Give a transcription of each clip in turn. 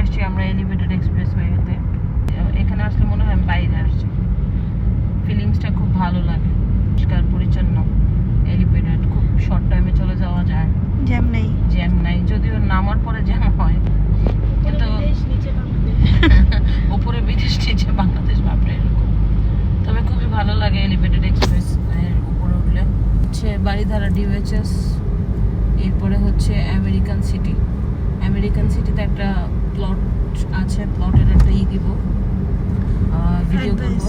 আসছি আমরা এলিভেটেড এক্সপ্রেসওয়েতে। এখানে আসলে মনে হয় আমি বাইরে আসছি, ফিলিংসটা খুব ভালো লাগে, পরিষ্কার পরিচ্ছন্ন, এলিভেটেড, খুব শর্ট টাইমে চলে যাওয়া যায়, জ্যাম নাই, যদিও নামার পরে জ্যাম হয়, কিন্তু উপরে বিদেশ নিচে বাংলাদেশ ভাবটা এরকম। তবে খুবই ভালো লাগে এলিভেটেড এক্সপ্রেস উপরে উঠলে। হচ্ছে বাড়িধারা ডিওএইচএস, এরপরে হচ্ছে আমেরিকান সিটি। আমেরিকান সিটিতে একটা প্লট আছে, প্লটের একটা দিব, ভিডিও করবো।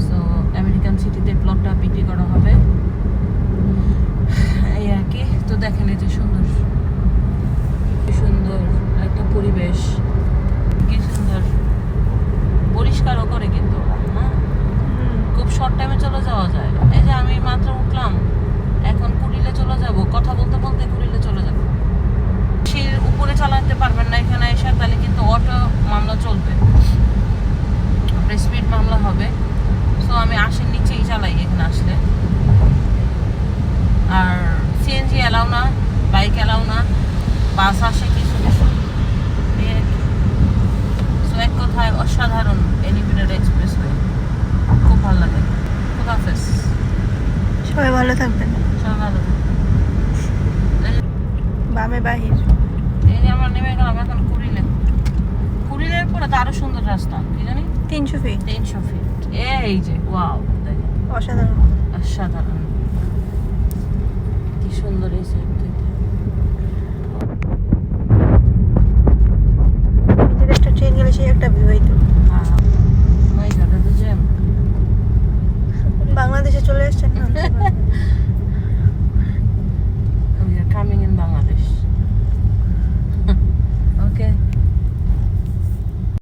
সো আমেরিকান সিটিতে প্লটটা বিক্রি করা হবে এই আর কি। তো দেখেন এই যে সুন্দর সুন্দর একটা পরিবেশ, কি সুন্দর, পরিষ্কারও করে কিন্তু হ্যাঁ, খুব শর্ট টাইমে চলে যাওয়া যায়। এই যে আমি মাত্র উঠলাম, এখন কুড়িলে চলে যাব, কথা বলতে বলতে কুড়িলে চলে যাব। সিঁড়ির উপরে চালাতে পারবেন না এখানে এসে, তাহলে কিন্তু অটো মামলা চলবে, আপনার স্পিড মামলা হবে। সো আমি 80-র নিচেই চালাই এখানে আসলে। আর সিএনজি এলাও না, বাইক এলাও না, বাস আসে কিছু কিছু। সো এক কথায় অসাধারণ এলিভেটেড এক্সপ্রেসওয়ে, খুব ভালো লাগে। খুদাহাফেজ, সবাই ভালো থাকবেন। সবাই ভালো থাকবেন। বামে বাহির। এই যে আমরা নেমে গেলাম এখন কুড়িলের পরে তো আরো সুন্দর রাস্তা, কি জানি 300 ফিট। 300 ফিট। এই যে ওয়াও, দেখেন অসাধারণ। অসাধারণ, কি সুন্দর এই সাইড।